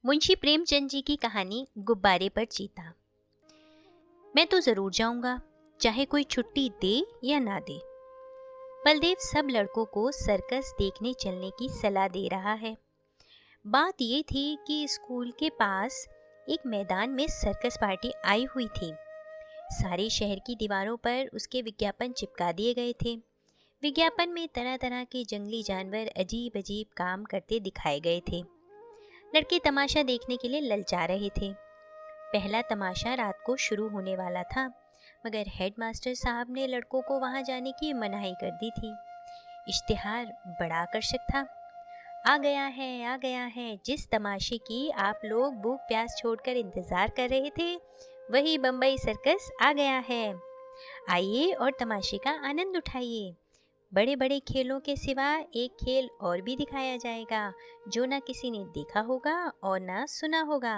मुंशी प्रेमचंद जी की कहानी गुब्बारे पर चीता। मैं तो जरूर जाऊंगा, चाहे कोई छुट्टी दे या ना दे। बलदेव सब लड़कों को सर्कस देखने चलने की सलाह दे रहा है। बात ये थी कि स्कूल के पास एक मैदान में सर्कस पार्टी आई हुई थी। सारे शहर की दीवारों पर उसके विज्ञापन चिपका दिए गए थे। विज्ञापन में तरह तरह के जंगली जानवर अजीब अजीब काम करते दिखाए गए थे। लड़के तमाशा देखने के लिए ललचा रहे थे। पहला तमाशा रात को शुरू होने वाला था, मगर हेडमास्टर साहब ने लड़कों को वहां जाने की मनाही कर दी थी। इश्तिहार बड़ा आकर्षक था। आ गया है, जिस तमाशे की आप लोग भूख प्यास छोड़कर इंतजार कर रहे थे, वही बम्बई सर्कस आ गया है। आइए और तमाशे का आनंद उठाइए। बड़े बड़े खेलों के सिवा एक खेल और भी दिखाया जाएगा, जो ना किसी ने देखा होगा और ना सुना होगा।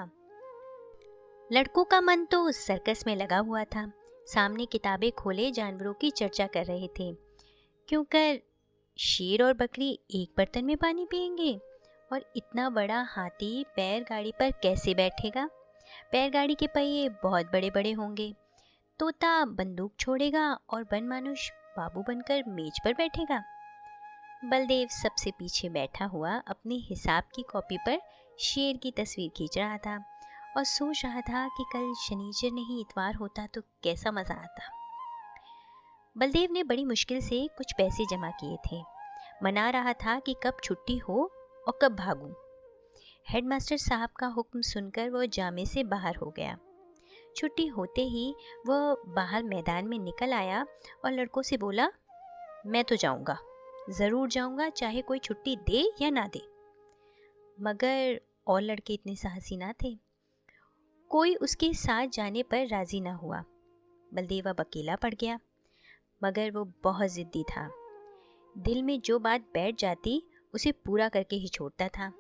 लड़कों का मन तो उस सर्कस में लगा हुआ था। सामने किताबें खोले जानवरों की चर्चा कर रहे थे। क्यों कर शेर और बकरी एक बर्तन में पानी पिएंगे, और इतना बड़ा हाथी बैलगाड़ी पर कैसे बैठेगा? बैलगाड़ी के पहिए बहुत बड़े बड़े होंगे। तोता बंदूक छोड़ेगा और बनमानुष बाबू बनकर मेज पर बैठेगा। बलदेव सबसे पीछे बैठा हुआ अपने हिसाब की कॉपी पर शेर की तस्वीर खींच रहा था और सोच रहा था कि कल शनिचर नहीं इतवार होता तो कैसा मजा आता। बलदेव ने बड़ी मुश्किल से कुछ पैसे जमा किए थे। मना रहा था कि कब छुट्टी हो और कब भागूं। हेडमास्टर साहब का हुक्म सुनकर वह जामे से बाहर हो गया। छुट्टी होते ही वह बाहर मैदान में निकल आया और लड़कों से बोला, मैं तो जाऊंगा, ज़रूर जाऊंगा, चाहे कोई छुट्टी दे या ना दे। मगर और लड़के इतने साहसी ना थे। कोई उसके साथ जाने पर राजी ना हुआ। बलदेव अब अकेला पड़ गया, मगर वो बहुत ज़िद्दी था। दिल में जो बात बैठ जाती उसे पूरा करके ही छोड़ता था।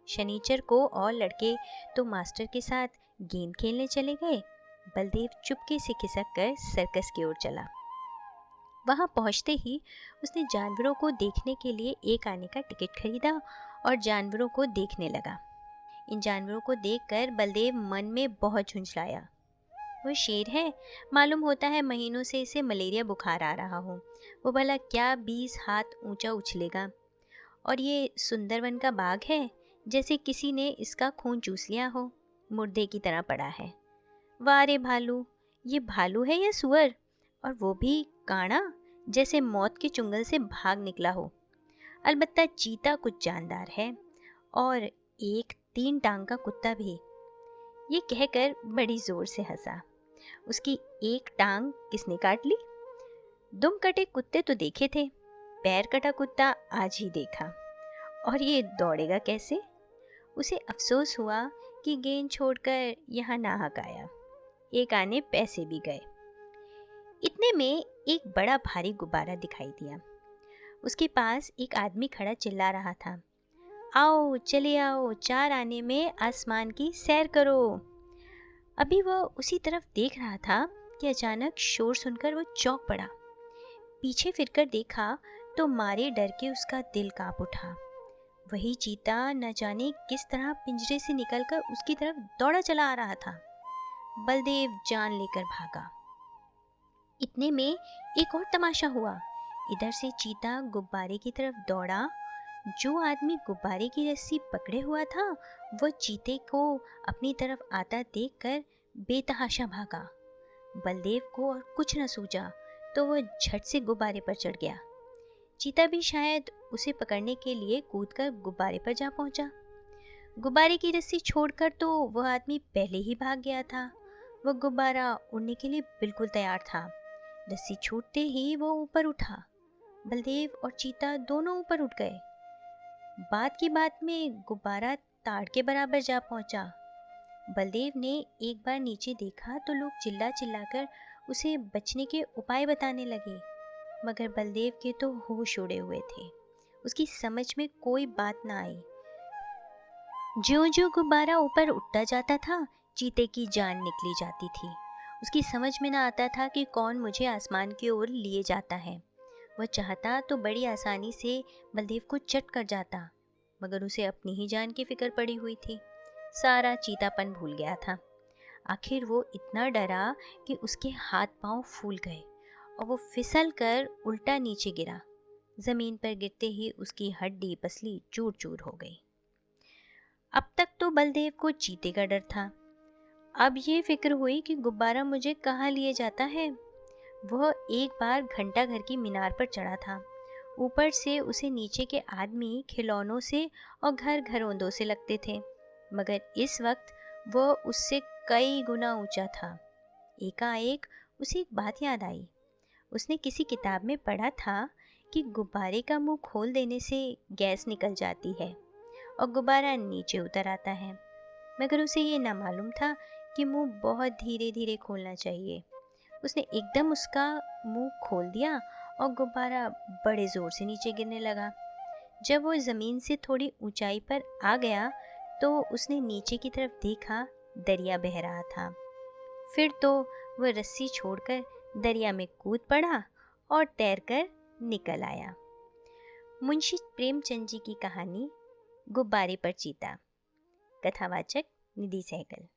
शनिचर को और लड़के तो मास्टर के साथ गेंद खेलने चले गए। बलदेव चुपके से खिसक कर सर्कस की ओर चला। वहां पहुंचते ही उसने जानवरों को देखने के लिए एक आने का टिकट खरीदा और जानवरों को देखने लगा। इन जानवरों को देखकर बलदेव मन में बहुत झुंझलाया। वो शेर है, मालूम होता है महीनों से इसे मलेरिया बुखार आ रहा हो। वो भला क्या 20 हाथ ऊंचा उछलेगा। और ये सुंदरवन का बाघ है, जैसे किसी ने इसका खून चूस लिया हो, मुर्दे की तरह पड़ा है। वाह रे भालू, ये भालू है या सुअर, और वो भी काड़ा, जैसे मौत के चुंगल से भाग निकला हो। अलबत्ता चीता कुछ जानदार है, और एक 3 टांग का कुत्ता भी। ये कहकर बड़ी जोर से हंसा। उसकी एक टांग किसने काट ली? दुम कटे कुत्ते तो देखे थे, पैर कटा कुत्ता आज ही देखा। और ये दौड़ेगा कैसे? उसे अफसोस हुआ कि गेंद छोड़कर यहाँ नाहक आया। एक आने पैसे भी गए। इतने में एक बड़ा भारी गुब्बारा दिखाई दिया। उसके पास एक आदमी खड़ा चिल्ला रहा था, आओ चले आओ, 4 आने में आसमान की सैर करो। अभी वह उसी तरफ देख रहा था कि अचानक शोर सुनकर वो चौंक पड़ा। पीछे फिरकर देखा तो मारे डर के उसका दिल कांप उठा। वही चीता न जाने किस तरह पिंजरे से निकलकर उसकी तरफ दौड़ा चला आ रहा था। बलदेव जान लेकर भागा। इतने में एक और तमाशा हुआ। इधर से चीता गुब्बारे की तरफ दौड़ा। जो आदमी गुब्बारे की रस्सी पकड़े हुआ था, वह चीते को अपनी तरफ आता देखकर बेतहाशा भागा। बलदेव को और कुछ न सूझा तो वह झट से गुब्बारे पर चढ़ गया। चीता भी शायद उसे पकड़ने के लिए कूदकर गुब्बारे पर जा पहुंचा। गुब्बारे की रस्सी छोड़कर तो वह आदमी पहले ही भाग गया था। वह गुब्बारा उड़ने के लिए बिल्कुल तैयार था। रस्सी छूटते ही वो ऊपर उठा। बलदेव और चीता दोनों ऊपर उठ गए। बात की बात में गुब्बारा ताड़ के बराबर जा पहुंचा। बलदेव ने एक बार नीचे देखा तो लोग चिल्ला चिल्लाकर उसे बचने के उपाय बताने लगे, मगर बलदेव के तो होश उड़े हुए थे। उसकी समझ में कोई बात ना आई। ज्यों ज्यों गुब्बारा ऊपर उठता जाता था, चीते की जान निकली जाती थी। उसकी समझ में ना आता था कि कौन मुझे आसमान की ओर लिए जाता है। वह चाहता तो बड़ी आसानी से बलदेव को चट कर जाता, मगर उसे अपनी ही जान की फिक्र पड़ी हुई थी। सारा चीतापन भूल गया था। आखिर वो इतना डरा कि उसके हाथ पांव फूल गए और वो फिसल कर उल्टा नीचे गिरा। जमीन पर गिरते ही उसकी हड्डी पसली चूर चूर हो गई। अब तक तो बलदेव को चीते का डर था, अब ये फिक्र हुई कि गुब्बारा मुझे कहाँ लिए जाता है। वह एक बार घंटा घर की मीनार पर चढ़ा था। ऊपर से उसे नीचे के आदमी खिलौनों से और घर घरौंदों से लगते थे, मगर इस वक्त वह उससे कई गुना ऊंचा था। एकाएक उसे एक बात याद आई। उसने किसी किताब में पढ़ा था कि गुब्बारे का मुंह खोल देने से गैस निकल जाती है और गुब्बारा नीचे उतर आता है, मगर उसे ये ना मालूम था कि मुंह बहुत धीरे धीरे खोलना चाहिए। उसने एकदम उसका मुंह खोल दिया और गुब्बारा बड़े ज़ोर से नीचे गिरने लगा। जब वो ज़मीन से थोड़ी ऊंचाई पर आ गया तो उसने नीचे की तरफ देखा, दरिया बह रहा था। फिर तो वह रस्सी छोड़कर दरिया में कूद पड़ा और तैरकर निकल आया। मुंशी प्रेमचंद जी की कहानी गुब्बारे पर चीता। कथावाचक निधि सहगल।